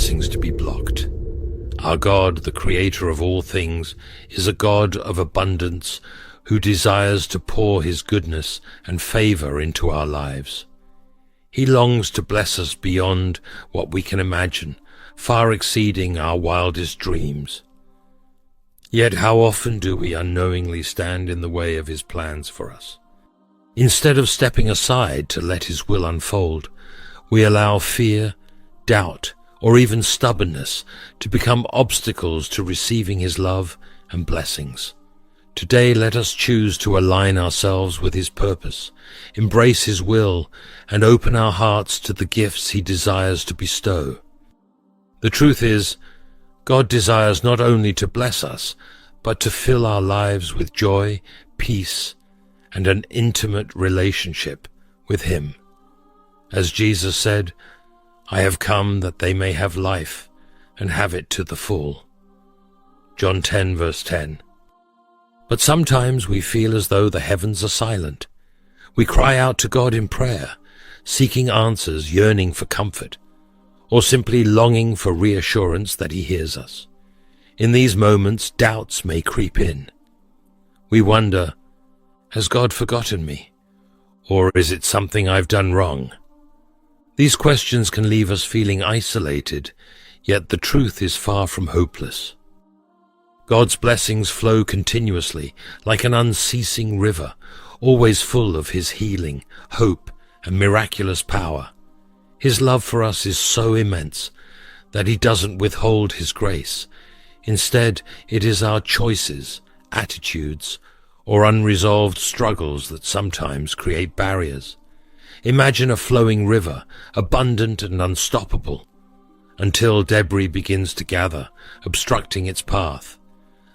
blessings to be blocked. Our God, the creator of all things, is a God of abundance who desires to pour his goodness and favor into our lives. He longs to bless us beyond what we can imagine, far exceeding our wildest dreams. Yet how often do we unknowingly stand in the way of his plans for us? Instead of stepping aside to let his will unfold, we allow fear, doubt, or even stubbornness to become obstacles to receiving his love and blessings. Today, let us choose to align ourselves with his purpose, embrace his will, and open our hearts to the gifts he desires to bestow. The truth is, God desires not only to bless us, but to fill our lives with joy, peace, and an intimate relationship with him. As Jesus said, "I have come that they may have life and have it to the full." John 10, verse 10. But sometimes we feel as though the heavens are silent. We cry out to God in prayer, seeking answers, yearning for comfort, or simply longing for reassurance that he hears us. In these moments, doubts may creep in. We wonder, has God forgotten me? Or is it something I've done wrong? These questions can leave us feeling isolated, yet the truth is far from hopeless. God's blessings flow continuously, like an unceasing river, always full of his healing, hope, and miraculous power. His love for us is so immense that he doesn't withhold his grace. Instead, it is our choices, attitudes, or unresolved struggles that sometimes create barriers. Imagine a flowing river, abundant and unstoppable, until debris begins to gather, obstructing its path.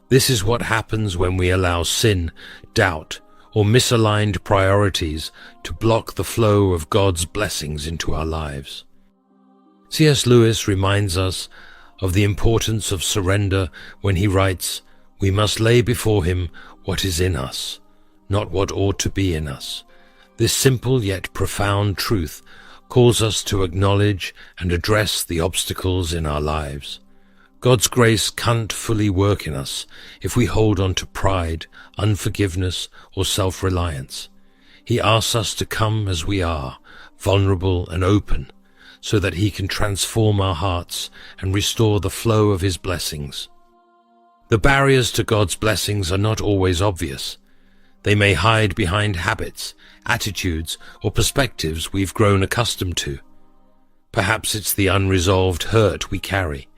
This is what happens when we allow sin, doubt, or misaligned priorities to block the flow of God's blessings into our lives. C.S. Lewis reminds us of the importance of surrender when he writes, "We must lay before him what is in us, not what ought to be in us." This simple yet profound truth calls us to acknowledge and address the obstacles in our lives. God's grace can't fully work in us if we hold on to pride, unforgiveness, or self-reliance. He asks us to come as we are, vulnerable and open, so that he can transform our hearts and restore the flow of his blessings. The barriers to God's blessings are not always obvious. They may hide behind habits, attitudes, or perspectives we've grown accustomed to. Perhaps it's the unresolved hurt we carry,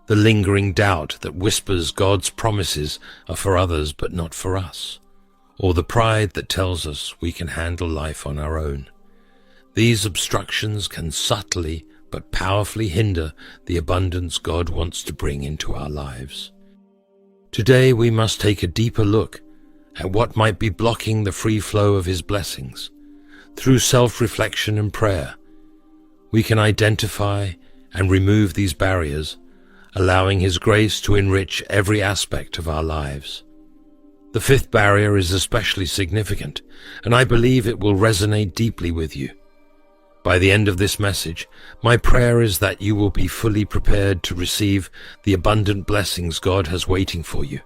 the lingering doubt that whispers God's promises are for others but not for us, or the pride that tells us we can handle life on our own. These obstructions can subtly but powerfully hinder the abundance God wants to bring into our lives. Today we must take a deeper look at what might be blocking the free flow of his blessings. Through self-reflection and prayer, we can identify and remove these barriers, allowing his grace to enrich every aspect of our lives. The fifth barrier is especially significant, and I believe it will resonate deeply with you. By the end of this message, my prayer is that you will be fully prepared to receive the abundant blessings God has waiting for you.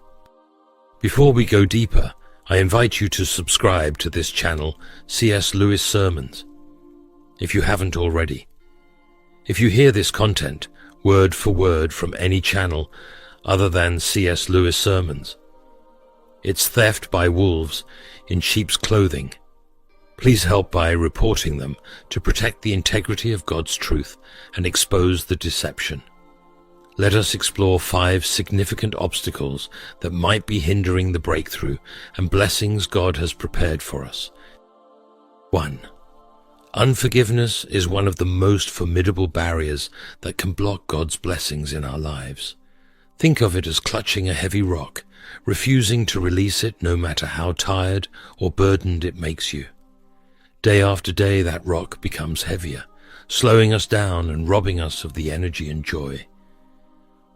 Before we go deeper, I invite you to subscribe to this channel, C.S. Lewis Sermons, if you haven't already. If you hear this content, word for word from any channel other than C.S. Lewis Sermons, it's theft by wolves in sheep's clothing. Please help by reporting them to protect the integrity of God's truth and expose the deception. Let us explore 5 significant obstacles that might be hindering the breakthrough and blessings God has prepared for us. 1. Unforgiveness is one of the most formidable barriers that can block God's blessings in our lives. Think of it as clutching a heavy rock, refusing to release it no matter how tired or burdened it makes you. Day after day, that rock becomes heavier, slowing us down and robbing us of the energy and joy.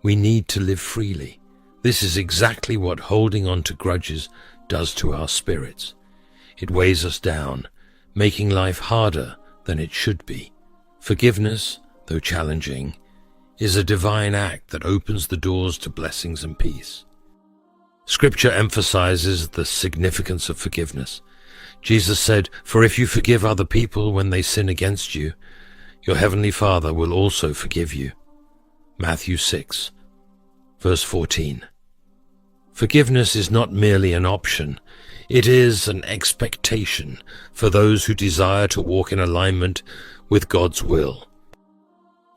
We need to live freely. This is exactly what holding on to grudges does to our spirits. It weighs us down, making life harder than it should be. Forgiveness, though challenging, is a divine act that opens the doors to blessings and peace. Scripture emphasizes the significance of forgiveness. Jesus said, "For if you forgive other people when they sin against you, your heavenly Father will also forgive you." Matthew 6, verse 14. Forgiveness is not merely an option, it is an expectation for those who desire to walk in alignment with God's will.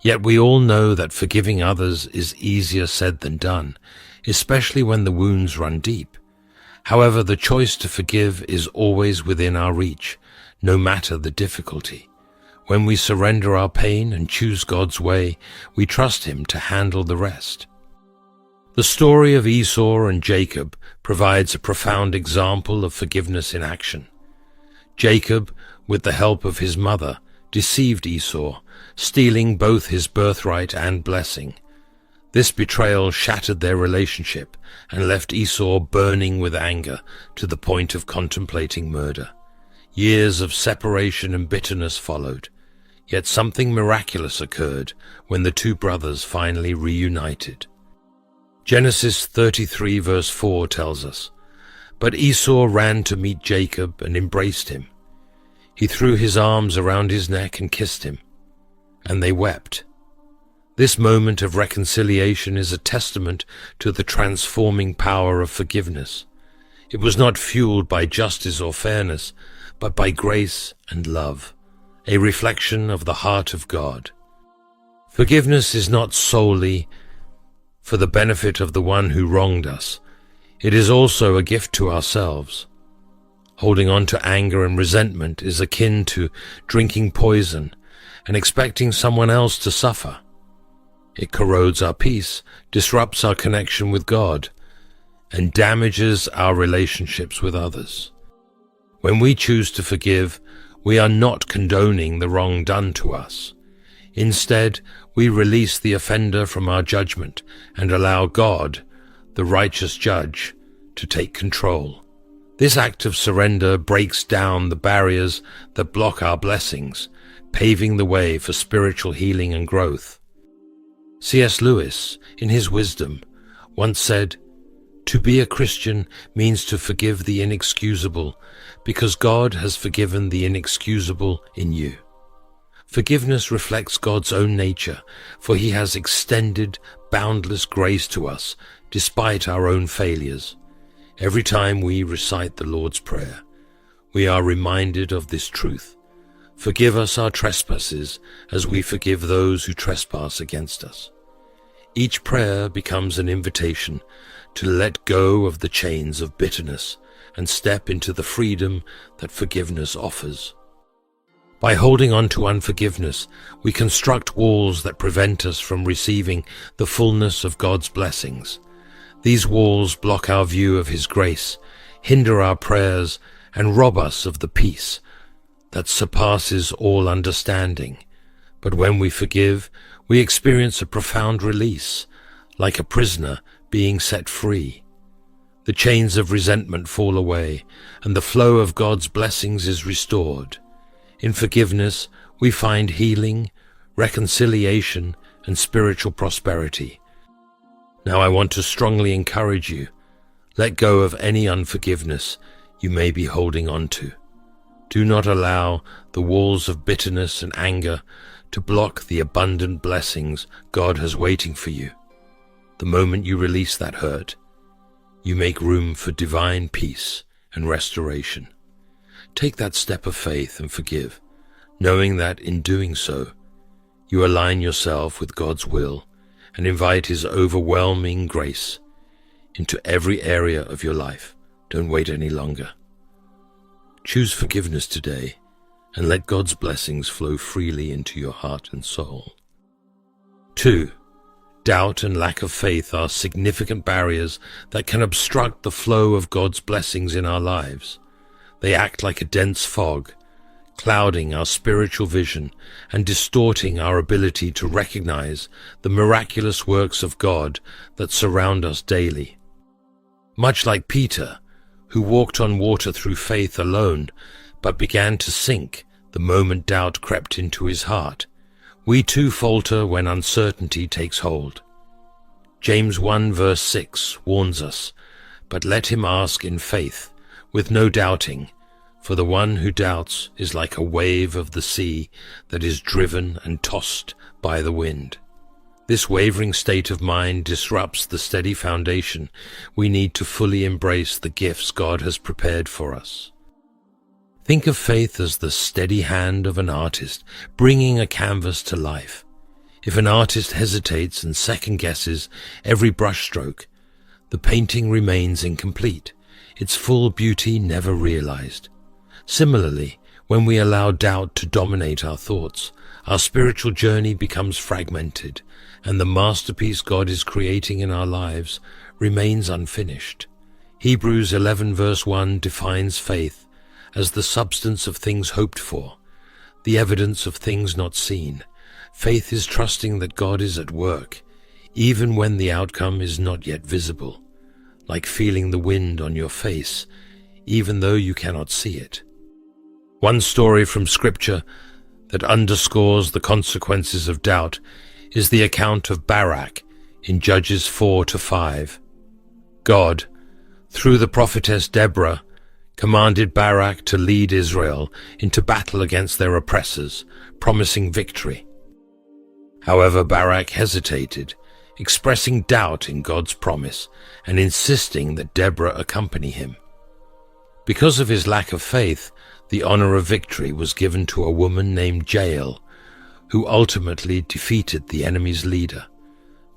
Yet we all know that forgiving others is easier said than done, especially when the wounds run deep. However, the choice to forgive is always within our reach, no matter the difficulty. When we surrender our pain and choose God's way, we trust Him to handle the rest. The story of Esau and Jacob provides a profound example of forgiveness in action. Jacob, with the help of his mother, deceived Esau, stealing both his birthright and blessing. This betrayal shattered their relationship and left Esau burning with anger to the point of contemplating murder. Years of separation and bitterness followed, yet something miraculous occurred when the two brothers finally reunited. Genesis 33 verse 4 tells us, "But Esau ran to meet Jacob and embraced him. He threw his arms around his neck and kissed him, and they wept." This moment of reconciliation is a testament to the transforming power of forgiveness. It was not fueled by justice or fairness, but by grace and love, a reflection of the heart of God. Forgiveness is not solely for the benefit of the one who wronged us. It is also a gift to ourselves. Holding on to anger and resentment is akin to drinking poison and expecting someone else to suffer. It corrodes our peace, disrupts our connection with God, and damages our relationships with others. When we choose to forgive, we are not condoning the wrong done to us. Instead, we release the offender from our judgment and allow God, the righteous judge, to take control. This act of surrender breaks down the barriers that block our blessings, paving the way for spiritual healing and growth. C.S. Lewis, in his wisdom, once said, "To be a Christian means to forgive the inexcusable, because God has forgiven the inexcusable in you." Forgiveness reflects God's own nature, for He has extended boundless grace to us despite our own failures. Every time we recite the Lord's Prayer, we are reminded of this truth. Forgive us our trespasses as we forgive those who trespass against us. Each prayer becomes an invitation to let go of the chains of bitterness and step into the freedom that forgiveness offers. By holding on to unforgiveness, we construct walls that prevent us from receiving the fullness of God's blessings. These walls block our view of His grace, hinder our prayers, and rob us of the peace that surpasses all understanding. But when we forgive, we experience a profound release, like a prisoner being set free. The chains of resentment fall away, and the flow of God's blessings is restored. In forgiveness, we find healing, reconciliation, and spiritual prosperity. Now I want to strongly encourage you, let go of any unforgiveness you may be holding on to. Do not allow the walls of bitterness and anger to block the abundant blessings God has waiting for you. The moment you release that hurt, you make room for divine peace and restoration. Take that step of faith and forgive, knowing that in doing so, you align yourself with God's will and invite His overwhelming grace into every area of your life. Don't wait any longer. Choose forgiveness today and let God's blessings flow freely into your heart and soul. 2. Doubt and lack of faith are significant barriers that can obstruct the flow of God's blessings in our lives. They act like a dense fog, clouding our spiritual vision and distorting our ability to recognize the miraculous works of God that surround us daily. Much like Peter, who walked on water through faith alone, but began to sink the moment doubt crept into his heart, We too falter when uncertainty takes hold. James 1 verse 6 warns us, "But let him ask in faith, with no doubting, for the one who doubts is like a wave of the sea that is driven and tossed by the wind." This wavering state of mind disrupts the steady foundation we need to fully embrace the gifts God has prepared for us. Think of faith as the steady hand of an artist bringing a canvas to life. If an artist hesitates and second-guesses every brushstroke, the painting remains incomplete, its full beauty never realized. Similarly, when we allow doubt to dominate our thoughts, our spiritual journey becomes fragmented, and the masterpiece God is creating in our lives remains unfinished. Hebrews 11 verse 1 defines faith as the substance of things hoped for, the evidence of things not seen. Faith is trusting that God is at work, even when the outcome is not yet visible, like feeling the wind on your face, even though you cannot see it. One story from Scripture that underscores the consequences of doubt is the account of Barak in Judges 4-5. God, through the prophetess Deborah, commanded Barak to lead Israel into battle against their oppressors, promising victory. However, Barak hesitated, expressing doubt in God's promise and insisting that Deborah accompany him. Because of his lack of faith, the honor of victory was given to a woman named Jael, who ultimately defeated the enemy's leader.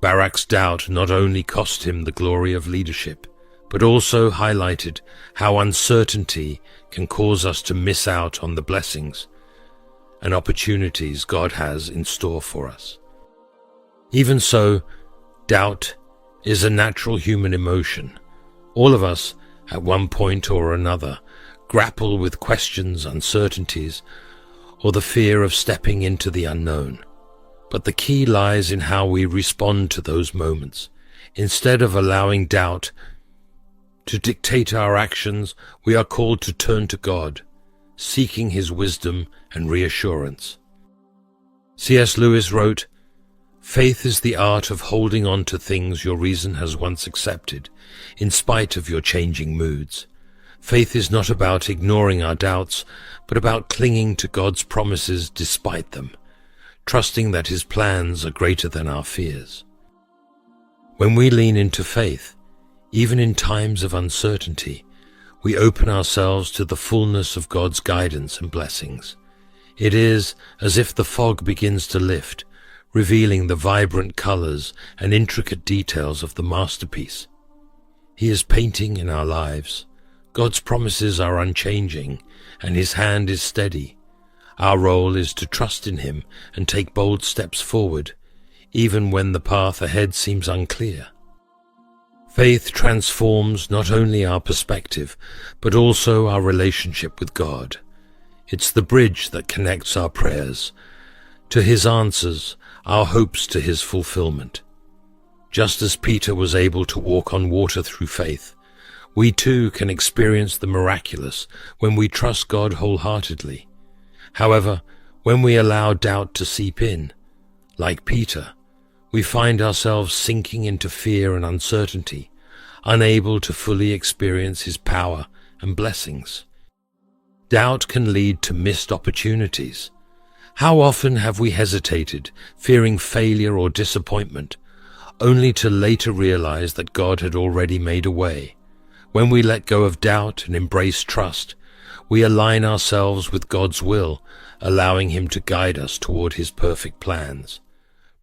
Barak's doubt not only cost him the glory of leadership, but also highlighted how uncertainty can cause us to miss out on the blessings and opportunities God has in store for us. Even so, doubt is a natural human emotion. All of us, at one point or another, grapple with questions, uncertainties, or the fear of stepping into the unknown. But the key lies in how we respond to those moments. Instead of allowing doubt to dictate our actions, we are called to turn to God, seeking His wisdom and reassurance. C.S. Lewis wrote, "Faith is the art of holding on to things your reason has once accepted, in spite of your changing moods. Faith is not about ignoring our doubts, but about clinging to God's promises despite them, trusting that His plans are greater than our fears." When we lean into faith, even in times of uncertainty, we open ourselves to the fullness of God's guidance and blessings. It is as if the fog begins to lift, revealing the vibrant colors and intricate details of the masterpiece He is painting in our lives. God's promises are unchanging, and His hand is steady. Our role is to trust in Him and take bold steps forward, even when the path ahead seems unclear. Faith transforms not only our perspective, but also our relationship with God. It's the bridge that connects our prayers to His answers, our hopes to His fulfillment. Just as Peter was able to walk on water through faith, we too can experience the miraculous when we trust God wholeheartedly. However, when we allow doubt to seep in, like Peter, we find ourselves sinking into fear and uncertainty, unable to fully experience His power and blessings. Doubt can lead to missed opportunities. How often have we hesitated, fearing failure or disappointment, only to later realize that God had already made a way? When we let go of doubt and embrace trust, we align ourselves with God's will, allowing Him to guide us toward His perfect plans.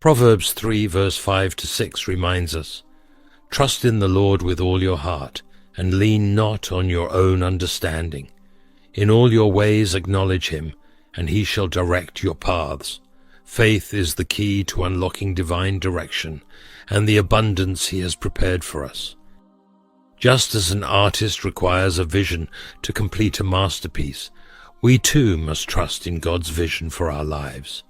Proverbs 3 verse 5-6 reminds us, "Trust in the Lord with all your heart, and lean not on your own understanding. In all your ways acknowledge Him, and He shall direct your paths." Faith is the key to unlocking divine direction and the abundance He has prepared for us. Just as an artist requires a vision to complete a masterpiece, we too must trust in God's vision for our lives.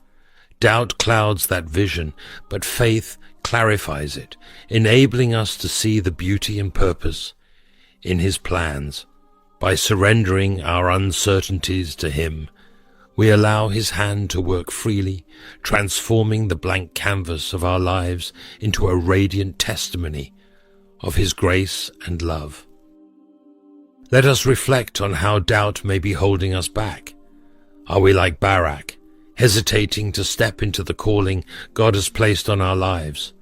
Doubt clouds that vision, but faith clarifies it, enabling us to see the beauty and purpose in His plans. By surrendering our uncertainties to Him, We allow his hand to work freely, transforming the blank canvas of our lives into a radiant testimony of his grace and love. Let us reflect on how doubt may be holding us back. Are we like Barak, hesitating to step into the calling God has placed on our lives?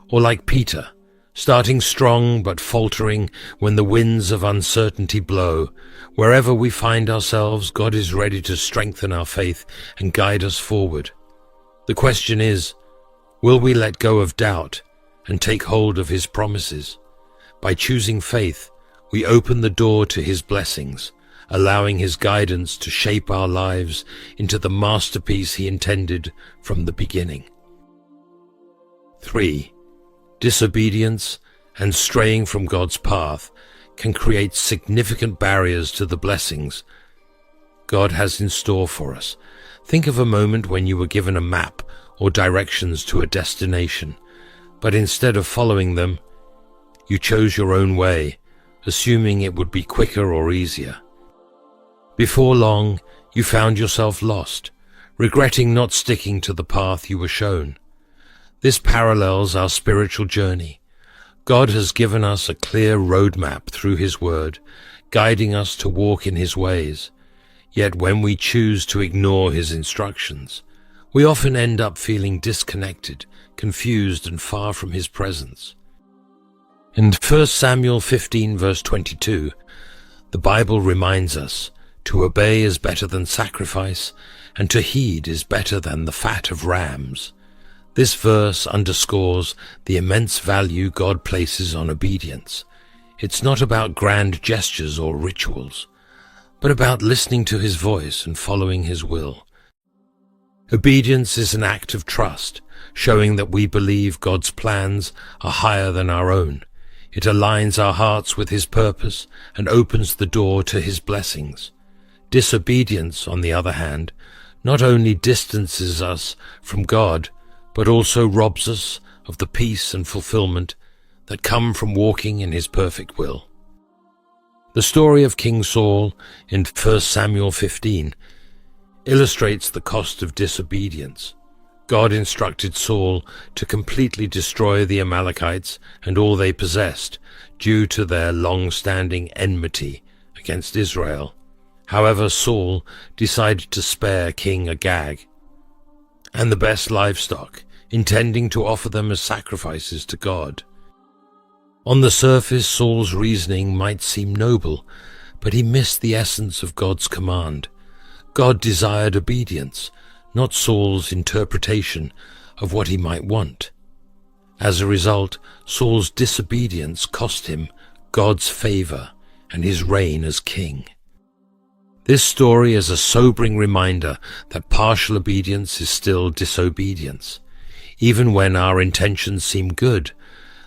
Or like Peter, starting strong but faltering when the winds of uncertainty blow? Wherever we find ourselves, God is ready to strengthen our faith and guide us forward. The question is, will we let go of doubt and take hold of his promises? By choosing faith, we open the door to his blessings, allowing his guidance to shape our lives into the masterpiece he intended from the beginning. 3. Disobedience and straying from God's path can create significant barriers to the blessings God has in store for us. Think of a moment when you were given a map or directions to a destination, but instead of following them, you chose your own way, assuming it would be quicker or easier. Before long, you found yourself lost, regretting not sticking to the path you were shown. This parallels our spiritual journey. God has given us a clear roadmap through his word, guiding us to walk in his ways. Yet when we choose to ignore his instructions, we often end up feeling disconnected, confused, and far from his presence. In 1 Samuel 15 verse 22, the Bible reminds us, "To obey is better than sacrifice, and to heed is better than the fat of rams." This verse underscores the immense value God places on obedience. It's not about grand gestures or rituals, but about listening to his voice and following his will. Obedience is an act of trust, showing that we believe God's plans are higher than our own. It aligns our hearts with his purpose and opens the door to his blessings. Disobedience, on the other hand, not only distances us from God, but also robs us of the peace and fulfillment that come from walking in his perfect will. The story of King Saul in 1 Samuel 15 illustrates the cost of disobedience. God instructed Saul to completely destroy the Amalekites and all they possessed due to their long-standing enmity against Israel. However, Saul decided to spare King Agag and the best livestock, intending to offer them as sacrifices to God. On the surface, Saul's reasoning might seem noble, but he missed the essence of God's command. God desired obedience, not Saul's interpretation of what he might want. As a result, Saul's disobedience cost him God's favor and his reign as king. This story is a sobering reminder that partial obedience is still disobedience. Even when our intentions seem good,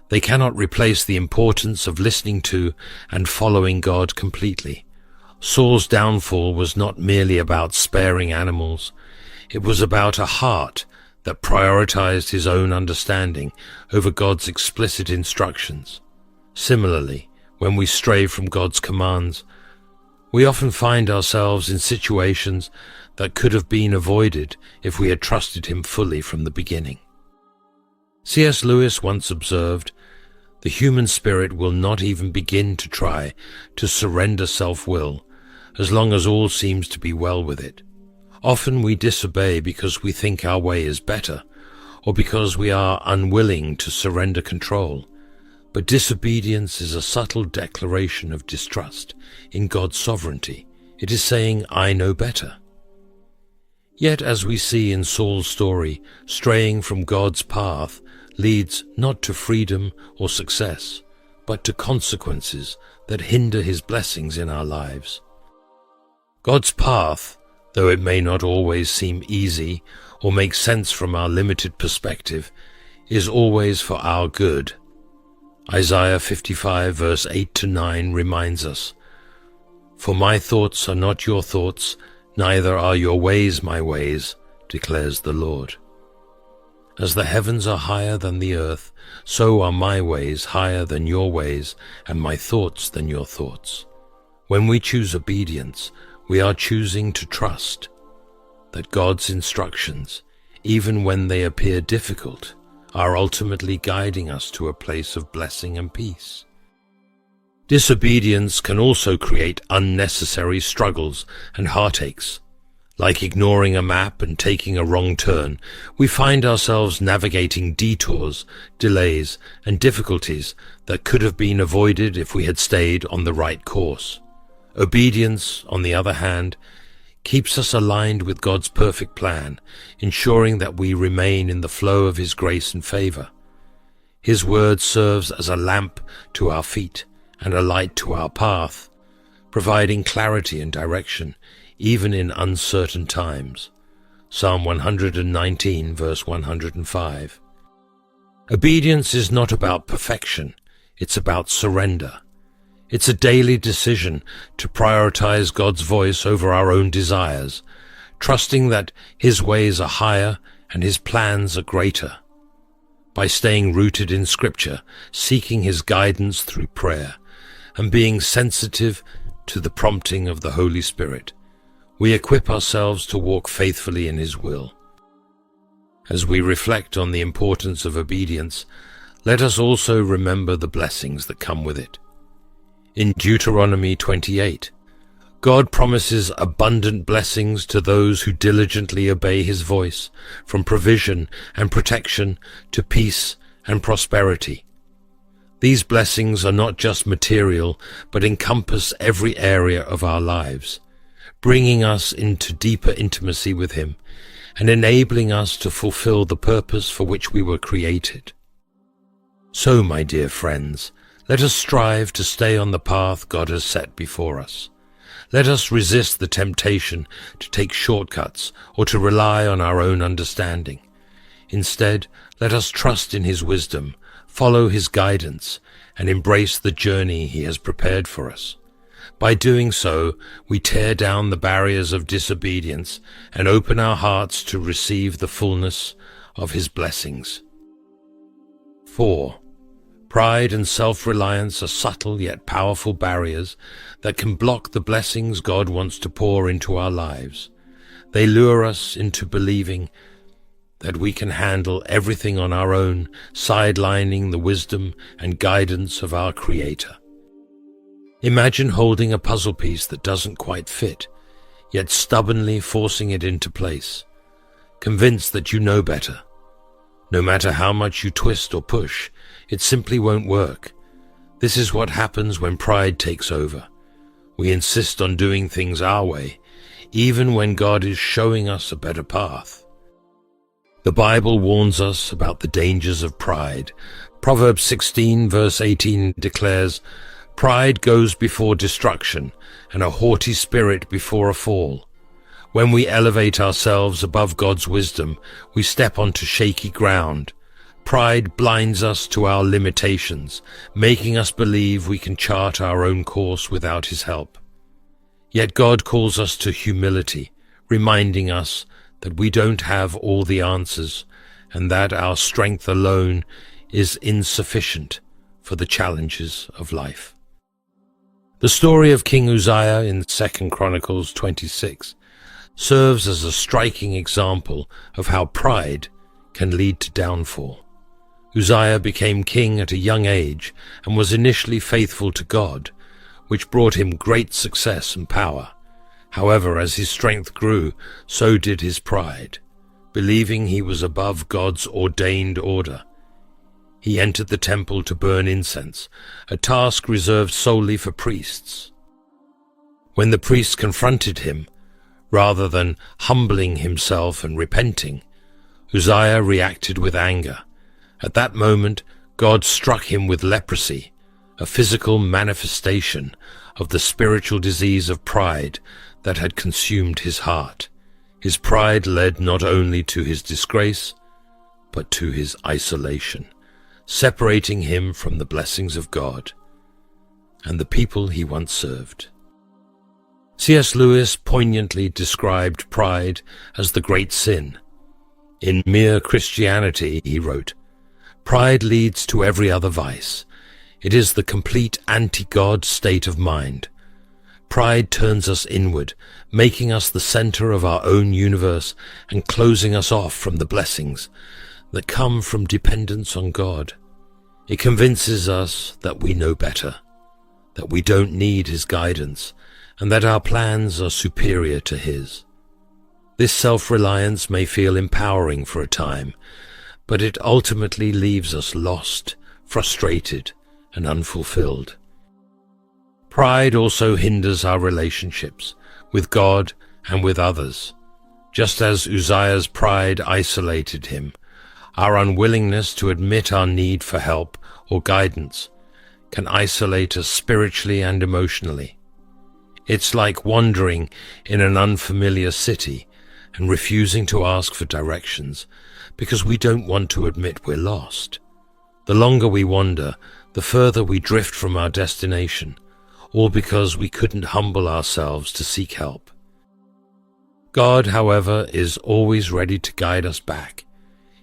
they cannot replace the importance of listening to and following God completely. Saul's downfall was not merely about sparing animals. It was about a heart that prioritized his own understanding over God's explicit instructions. Similarly, when we stray from God's commands, we often find ourselves in situations that could have been avoided if we had trusted him fully from the beginning. C.S. Lewis once observed, "The human spirit will not even begin to try to surrender self-will as long as all seems to be well with it. Often we disobey because we think our way is better, or because we are unwilling to surrender control. But disobedience is a subtle declaration of distrust in God's sovereignty. It is saying, 'I know better.' Yet, as we see in Saul's story, straying from God's path leads not to freedom or success, but to consequences that hinder his blessings in our lives. God's path, though it may not always seem easy or make sense from our limited perspective, is always for our good. Isaiah 55 verse 8-9 reminds us, "For my thoughts are not your thoughts, neither are your ways my ways, declares the Lord. As the heavens are higher than the earth, so are my ways higher than your ways, and my thoughts than your thoughts." When we choose obedience, we are choosing to trust. that God's instructions, even when they appear difficult, are ultimately guiding us to a place of blessing and peace. Disobedience can also create unnecessary struggles and heartaches. Like ignoring a map and taking a wrong turn, we find ourselves navigating detours, delays, and difficulties that could have been avoided if we had stayed on the right course. Obedience, on the other hand, keeps us aligned with God's perfect plan, ensuring that we remain in the flow of His grace and favor. His word serves as a lamp to our feet and a light to our path, providing clarity and direction even in uncertain times. Psalm 119, verse 105. Obedience is not about perfection, it's about surrender. It's a daily decision to prioritize God's voice over our own desires, trusting that His ways are higher and His plans are greater. By staying rooted in Scripture, seeking His guidance through prayer, and being sensitive to the prompting of the Holy Spirit, we equip ourselves to walk faithfully in His will. As we reflect on the importance of obedience, let us also remember the blessings that come with it. In Deuteronomy 28, God promises abundant blessings to those who diligently obey His voice, from provision and protection to peace and prosperity. These blessings are not just material, but encompass every area of our lives, bringing us into deeper intimacy with Him and enabling us to fulfill the purpose for which we were created. So, my dear friends, let us strive to stay on the path God has set before us. Let us resist the temptation to take shortcuts or to rely on our own understanding. Instead, let us trust in His wisdom, follow His guidance, and embrace the journey He has prepared for us. By doing so, we tear down the barriers of disobedience and open our hearts to receive the fullness of His blessings. 4. Pride and self-reliance are subtle yet powerful barriers that can block the blessings God wants to pour into our lives. They lure us into believing that we can handle everything on our own, sidelining the wisdom and guidance of our Creator. Imagine holding a puzzle piece that doesn't quite fit, yet stubbornly forcing it into place, convinced that you know better. No matter how much you twist or push, it simply won't work. This is what happens when pride takes over. We insist on doing things our way, even when God is showing us a better path. The Bible warns us about the dangers of pride. Proverbs 16, verse 18 declares, "Pride goes before destruction, and a haughty spirit before a fall." When we elevate ourselves above God's wisdom, we step onto shaky ground. Pride blinds us to our limitations, making us believe we can chart our own course without His help. Yet God calls us to humility, reminding us that we don't have all the answers and that our strength alone is insufficient for the challenges of life. The story of King Uzziah in 2 Chronicles 26 serves as a striking example of how pride can lead to downfall. Uzziah became king at a young age and was initially faithful to God, which brought him great success and power. However, as his strength grew, so did his pride. Believing he was above God's ordained order, he entered the temple to burn incense, a task reserved solely for priests. When the priests confronted him, rather than humbling himself and repenting, Uzziah reacted with anger. At that moment, God struck him with leprosy, a physical manifestation of the spiritual disease of pride that had consumed his heart. His pride led not only to his disgrace, but to his isolation, separating him from the blessings of God and the people he once served. C.S. Lewis poignantly described pride as the great sin. In Mere Christianity, he wrote, "Pride leads to every other vice. It is the complete anti-God state of mind. Pride turns us inward, making us the center of our own universe and closing us off from the blessings that come from dependence on God. It convinces us that we know better, that we don't need His guidance, and that our plans are superior to His. This self-reliance may feel empowering for a time, but it ultimately leaves us lost, frustrated, and unfulfilled. Pride also hinders our relationships with God and with others. Just as Uzziah's pride isolated him, our unwillingness to admit our need for help or guidance can isolate us spiritually and emotionally. It's like wandering in an unfamiliar city and refusing to ask for directions because we don't want to admit we're lost. The longer we wander, the further we drift from our destination, all because we couldn't humble ourselves to seek help. God, however, is always ready to guide us back.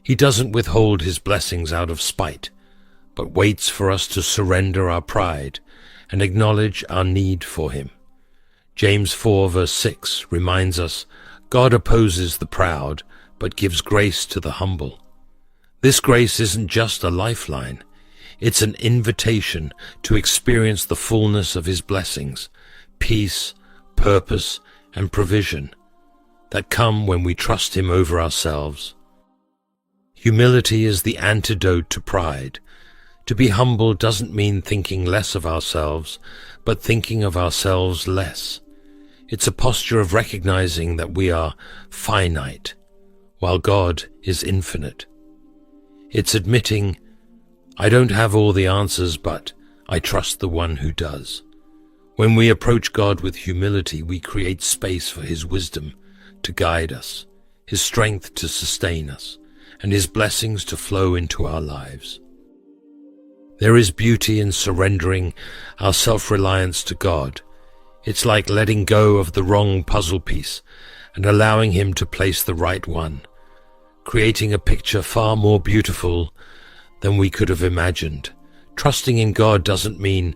He doesn't withhold His blessings out of spite, but waits for us to surrender our pride and acknowledge our need for Him. James 4 verse 6 reminds us, God opposes the proud, but gives grace to the humble. This grace isn't just a lifeline. It's an invitation to experience the fullness of His blessings, peace, purpose, and provision that come when we trust Him over ourselves. Humility is the antidote to pride. To be humble doesn't mean thinking less of ourselves, but thinking of ourselves less. It's a posture of recognizing that we are finite, while God is infinite. It's admitting, I don't have all the answers, but I trust the one who does. When we approach God with humility, we create space for His wisdom to guide us, His strength to sustain us, and His blessings to flow into our lives. There is beauty in surrendering our self-reliance to God. It's like letting go of the wrong puzzle piece and allowing Him to place the right one, creating a picture far more beautiful than we could have imagined. Trusting in God doesn't mean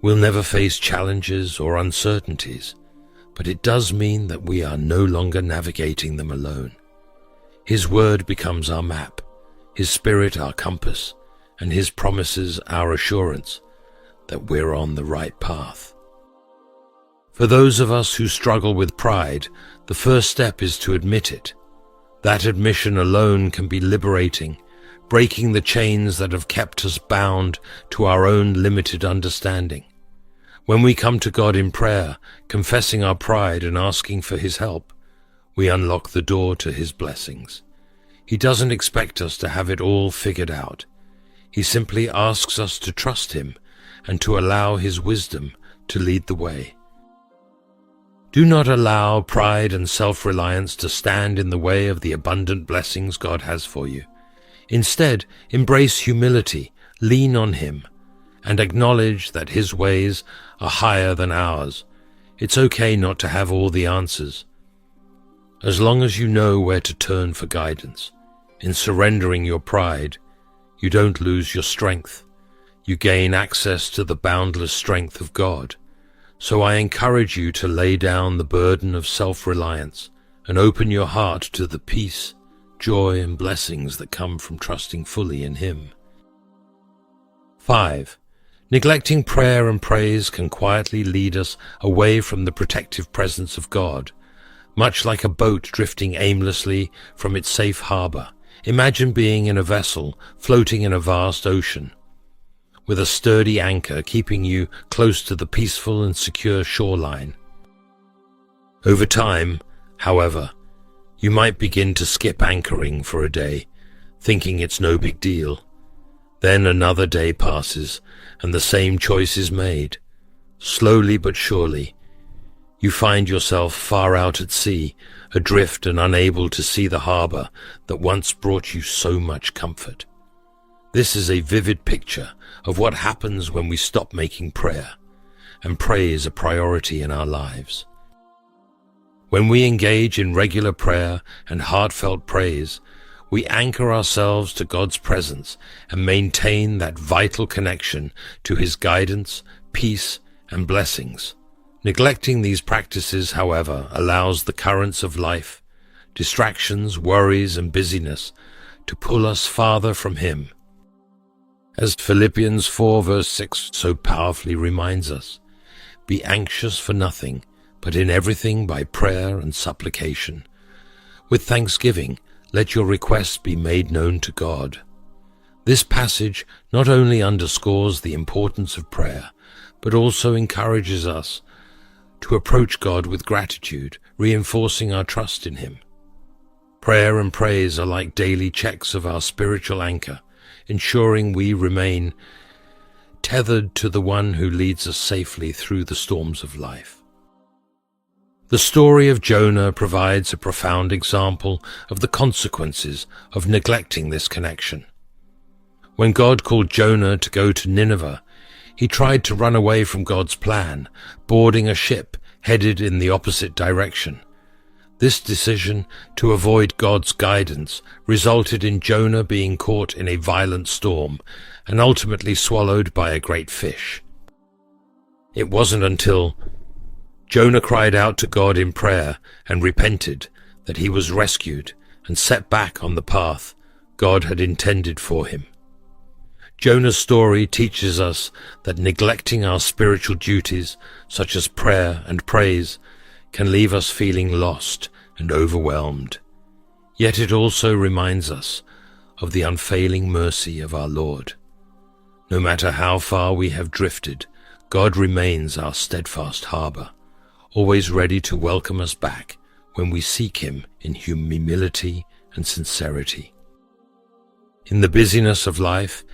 we'll never face challenges or uncertainties, but it does mean that we are no longer navigating them alone. His word becomes our map, His Spirit our compass, and His promises our assurance that we're on the right path. For those of us who struggle with pride, the first step is to admit it. That admission alone can be liberating, breaking the chains that have kept us bound to our own limited understanding. When we come to God in prayer, confessing our pride and asking for His help, we unlock the door to His blessings. He doesn't expect us to have it all figured out. He simply asks us to trust Him and to allow His wisdom to lead the way. Do not allow pride and self-reliance to stand in the way of the abundant blessings God has for you. Instead, embrace humility, lean on Him, and acknowledge that His ways are higher than ours. It's okay not to have all the answers, as long as you know where to turn for guidance. In surrendering your pride, you don't lose your strength. You gain access to the boundless strength of God. So I encourage you to lay down the burden of self-reliance and open your heart to the peace, joy, and blessings that come from trusting fully in Him. 5. Neglecting prayer and praise can quietly lead us away from the protective presence of God. Much like a boat drifting aimlessly from its safe harbor, imagine being in a vessel floating in a vast ocean, with a sturdy anchor keeping you close to the peaceful and secure shoreline. Over time, however, you might begin to skip anchoring for a day, thinking it's no big deal. Then another day passes, and the same choice is made. Slowly but surely, you find yourself far out at sea, adrift and unable to see the harbor that once brought you so much comfort. This is a vivid picture of what happens when we stop making prayer and praise a priority in our lives. When we engage in regular prayer and heartfelt praise, we anchor ourselves to God's presence and maintain that vital connection to His guidance, peace, and blessings, Neglecting these practices, however, allows the currents of life, distractions, worries, and busyness to pull us farther from Him. As Philippians 4 verse 6 so powerfully reminds us, "Be anxious for nothing, but in everything by prayer and supplication. With thanksgiving, let your requests be made known to God." This passage not only underscores the importance of prayer, but also encourages us to approach God with gratitude, reinforcing our trust in Him. Prayer and praise are like daily checks of our spiritual anchor, ensuring we remain tethered to the one who leads us safely through the storms of life. The story of Jonah provides a profound example of the consequences of neglecting this connection. When God called Jonah to go to Nineveh, he tried to run away from God's plan, boarding a ship headed in the opposite direction. This decision to avoid God's guidance resulted in Jonah being caught in a violent storm and ultimately swallowed by a great fish. It wasn't until Jonah cried out to God in prayer and repented that he was rescued and set back on the path God had intended for him. Jonah's story teaches us that neglecting our spiritual duties, such as prayer and praise, can leave us feeling lost and overwhelmed. Yet it also reminds us of the unfailing mercy of our Lord. No matter how far we have drifted, God remains our steadfast harbor, always ready to welcome us back when we seek Him in humility and sincerity. In the busyness of life,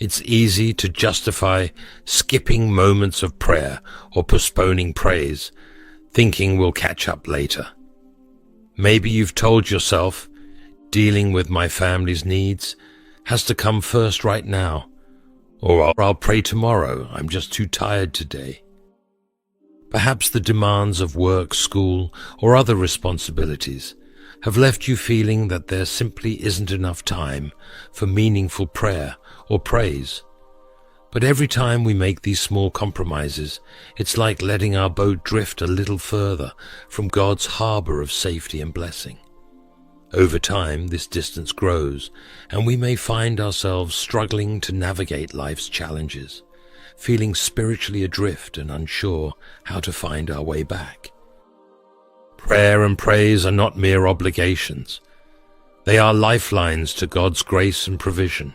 it's easy to justify skipping moments of prayer or postponing praise, thinking we'll catch up later. Maybe you've told yourself, dealing with my family's needs has to come first right now, or I'll pray tomorrow, I'm just too tired today. Perhaps the demands of work, school, or other responsibilities have left you feeling that there simply isn't enough time for meaningful prayer or praise. But every time we make these small compromises, it's like letting our boat drift a little further from God's harbor of safety and blessing. Over time, this distance grows, and we may find ourselves struggling to navigate life's challenges, feeling spiritually adrift and unsure how to find our way back. Prayer and praise are not mere obligations. They are lifelines to God's grace and provision.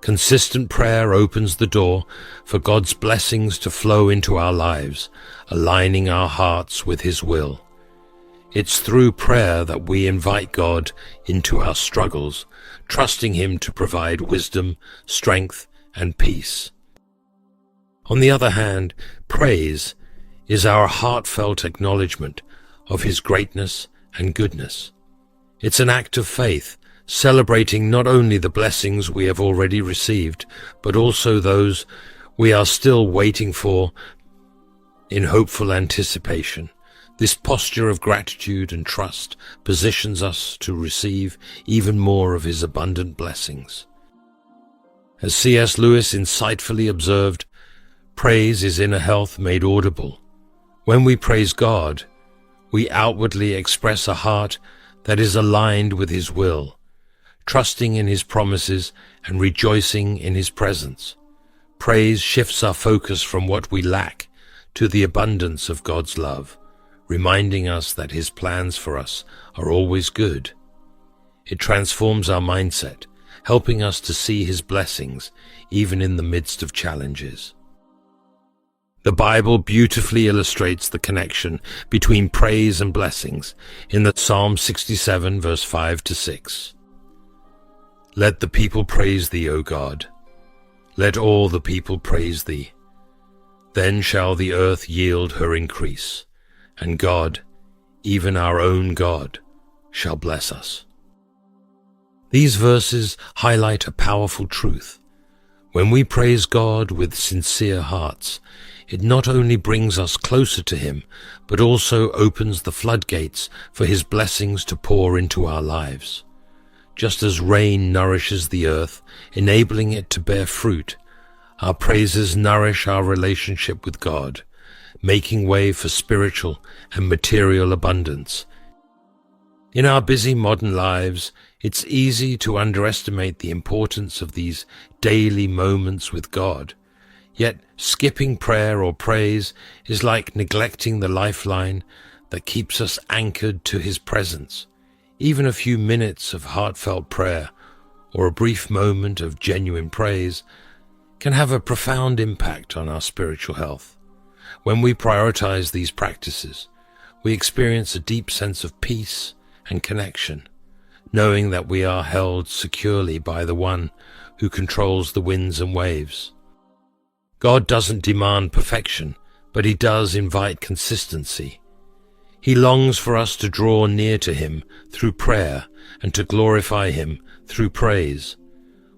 Consistent prayer opens the door for God's blessings to flow into our lives, aligning our hearts with His will. It's through prayer that we invite God into our struggles, trusting Him to provide wisdom, strength, and peace. On the other hand, praise is our heartfelt acknowledgement of His greatness and goodness. It's an act of faith, celebrating not only the blessings we have already received, but also those we are still waiting for in hopeful anticipation. This posture of gratitude and trust positions us to receive even more of His abundant blessings. As C.S. Lewis insightfully observed, praise is inner health made audible. When we praise God, we outwardly express a heart that is aligned with His will, trusting in His promises and rejoicing in His presence. Praise shifts our focus from what we lack to the abundance of God's love, reminding us that His plans for us are always good. It transforms our mindset, helping us to see His blessings even in the midst of challenges. The Bible beautifully illustrates the connection between praise and blessings in the Psalm 67 verse 5 to 6. Let the people praise Thee, O God. Let all the people praise Thee. Then shall the earth yield her increase, and God, even our own God, shall bless us. These verses highlight a powerful truth. When we praise God with sincere hearts, it not only brings us closer to Him, but also opens the floodgates for His blessings to pour into our lives. Just as rain nourishes the earth, enabling it to bear fruit, our praises nourish our relationship with God, making way for spiritual and material abundance. In our busy modern lives, it's easy to underestimate the importance of these daily moments with God. Yet skipping prayer or praise is like neglecting the lifeline that keeps us anchored to His presence. Even a few minutes of heartfelt prayer or a brief moment of genuine praise can have a profound impact on our spiritual health. When we prioritize these practices, we experience a deep sense of peace and connection, knowing that we are held securely by the One who controls the winds and waves. God doesn't demand perfection, but He does invite consistency. He longs for us to draw near to Him through prayer and to glorify Him through praise.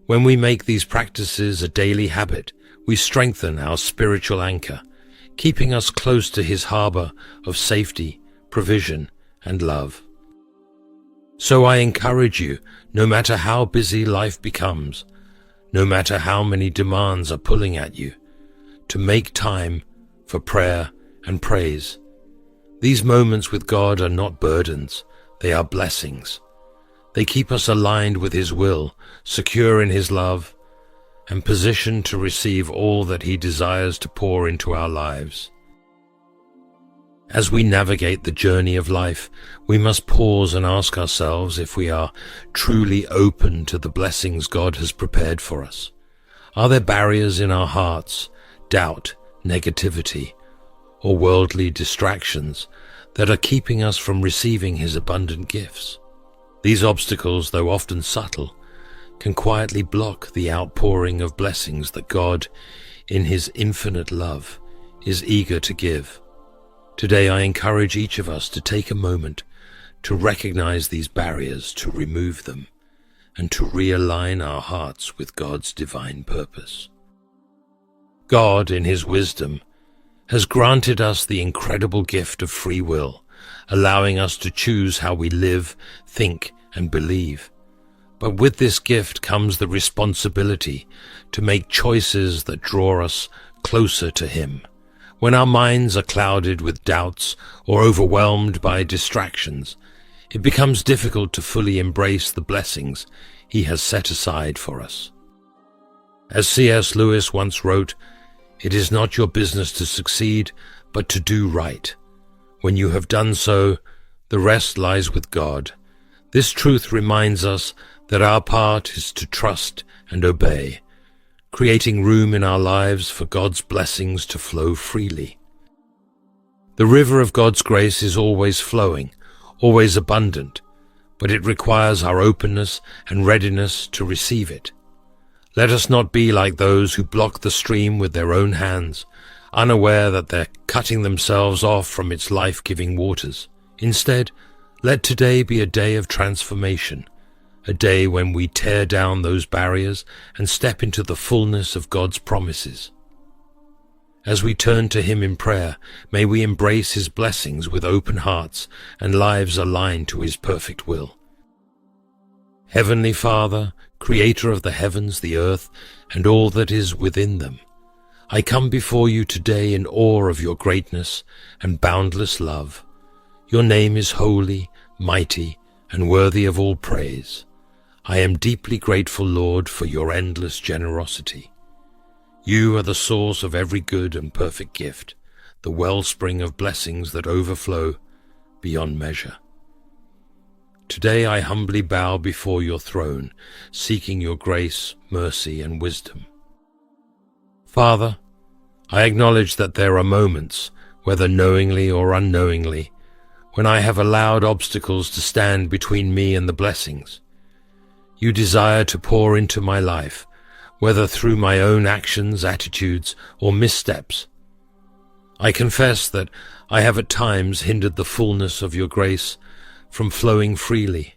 When we make these practices a daily habit, we strengthen our spiritual anchor, keeping us close to His harbor of safety, provision, and love. So I encourage you, no matter how busy life becomes, no matter how many demands are pulling at you, to make time for prayer and praise. These moments with God are not burdens, they are blessings. They keep us aligned with His will, secure in His love, and positioned to receive all that He desires to pour into our lives. As we navigate the journey of life, we must pause and ask ourselves if we are truly open to the blessings God has prepared for us. Are there barriers in our hearts, doubt, negativity, or worldly distractions that are keeping us from receiving His abundant gifts? These obstacles, though often subtle, can quietly block the outpouring of blessings that God, in His infinite love, is eager to give. Today I encourage each of us to take a moment to recognize these barriers, to remove them, and to realign our hearts with God's divine purpose. God, in His wisdom, has granted us the incredible gift of free will, allowing us to choose how we live, think, and believe. But with this gift comes the responsibility to make choices that draw us closer to Him. When our minds are clouded with doubts or overwhelmed by distractions, it becomes difficult to fully embrace the blessings He has set aside for us. As C.S. Lewis once wrote, "It is not your business to succeed, but to do right. When you have done so, the rest lies with God." This truth reminds us that our part is to trust and obey, creating room in our lives for God's blessings to flow freely. The river of God's grace is always flowing, always abundant, but it requires our openness and readiness to receive it. Let us not be like those who block the stream with their own hands, unaware that they're cutting themselves off from its life-giving waters. Instead, let today be a day of transformation, a day when we tear down those barriers and step into the fullness of God's promises. As we turn to Him in prayer, may we embrace His blessings with open hearts and lives aligned to His perfect will. Heavenly Father, Creator of the heavens, the earth, and all that is within them, I come before you today in awe of your greatness and boundless love. Your name is holy, mighty, and worthy of all praise. I am deeply grateful, Lord, for your endless generosity. You are the source of every good and perfect gift, the wellspring of blessings that overflow beyond measure. Today I humbly bow before your throne, seeking your grace, mercy, and wisdom. Father, I acknowledge that there are moments, whether knowingly or unknowingly, when I have allowed obstacles to stand between me and the blessings you desire to pour into my life, whether through my own actions, attitudes, or missteps. I confess that I have at times hindered the fullness of your grace from flowing freely.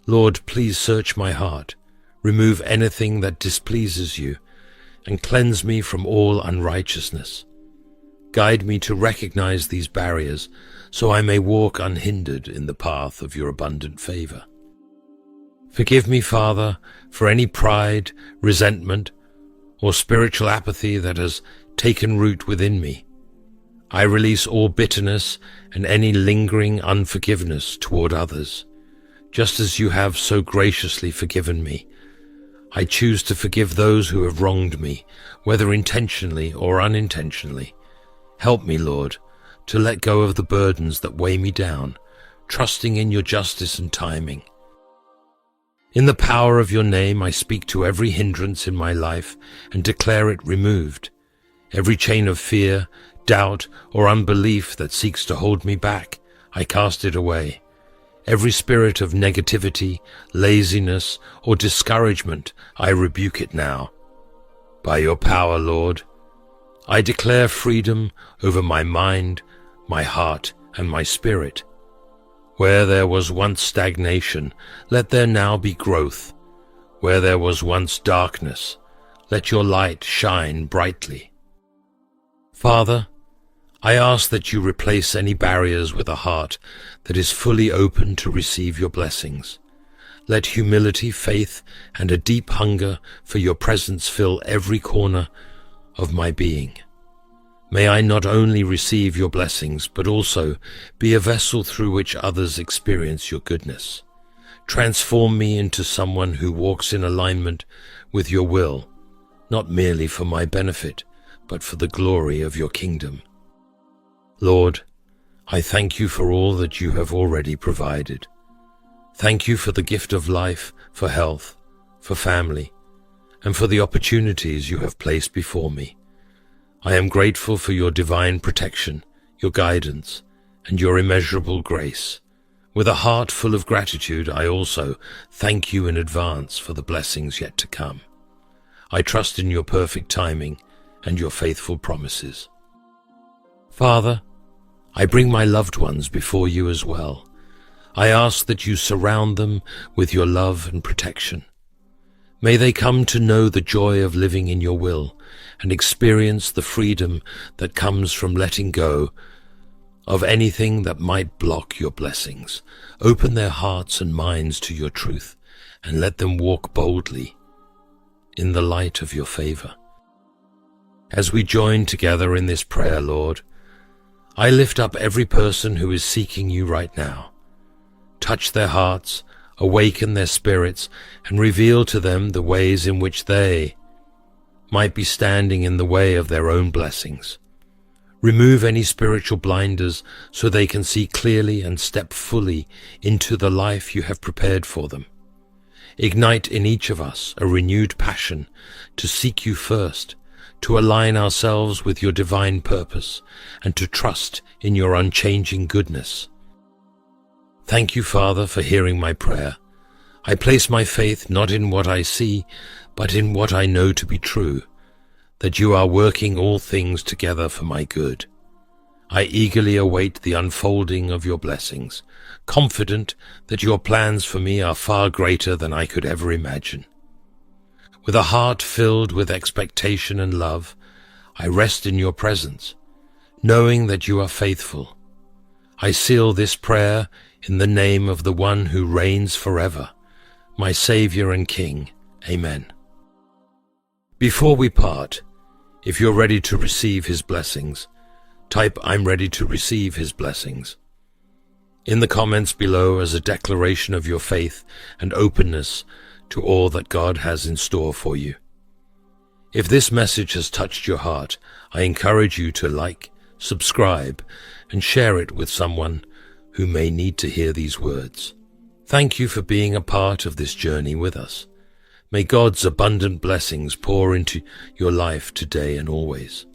Lord, please search my heart, remove anything that displeases you, and cleanse me from all unrighteousness. Guide me to recognize these barriers so I may walk unhindered in the path of your abundant favor. Forgive me, Father, for any pride, resentment, or spiritual apathy that has taken root within me. I release all bitterness and any lingering unforgiveness toward others. Just as you have so graciously forgiven me, I choose to forgive those who have wronged me, whether intentionally or unintentionally. Help me, Lord, to let go of the burdens that weigh me down, trusting in your justice and timing. In the power of your name, I speak to every hindrance in my life and declare it removed. Every chain of fear, doubt, or unbelief that seeks to hold me back, I cast it away. Every spirit of negativity, laziness, or discouragement, I rebuke it now. By your power, Lord, I declare freedom over my mind, my heart, and my spirit. Where there was once stagnation, let there now be growth. Where there was once darkness, let your light shine brightly. Father, I ask that you replace any barriers with a heart that is fully open to receive your blessings. Let humility, faith, and a deep hunger for your presence fill every corner of my being. May I not only receive your blessings, but also be a vessel through which others experience your goodness. Transform me into someone who walks in alignment with your will, not merely for my benefit, but for the glory of your kingdom. Lord, I thank you for all that you have already provided. Thank you for the gift of life, for health, for family, and for the opportunities you have placed before me. I am grateful for your divine protection, your guidance, and your immeasurable grace. With a heart full of gratitude, I also thank you in advance for the blessings yet to come. I trust in your perfect timing and your faithful promises. Father, I bring my loved ones before you as well. I ask that you surround them with your love and protection. May they come to know the joy of living in your will and experience the freedom that comes from letting go of anything that might block your blessings. Open their hearts and minds to your truth and let them walk boldly in the light of your favor. As we join together in this prayer, Lord, I lift up every person who is seeking you right now. Touch their hearts, awaken their spirits, and reveal to them the ways in which they might be standing in the way of their own blessings. Remove any spiritual blinders so they can see clearly and step fully into the life you have prepared for them. Ignite in each of us a renewed passion to seek you first, to align ourselves with your divine purpose, and to trust in your unchanging goodness. Thank you, Father, for hearing my prayer. I place my faith not in what I see, but in what I know to be true, that you are working all things together for my good. I eagerly await the unfolding of your blessings, confident that your plans for me are far greater than I could ever imagine. With a heart filled with expectation and love, I rest in your presence, knowing that you are faithful. I seal this prayer in the name of the one who reigns forever, my Savior and King. Amen. Before we part, if you're ready to receive his blessings, type "I'm ready to receive his blessings" in the comments below as a declaration of your faith and openness to all that God has in store for you. If this message has touched your heart, I encourage you to like, subscribe, and share it with someone who may need to hear these words. Thank you for being a part of this journey with us. May God's abundant blessings pour into your life today and always.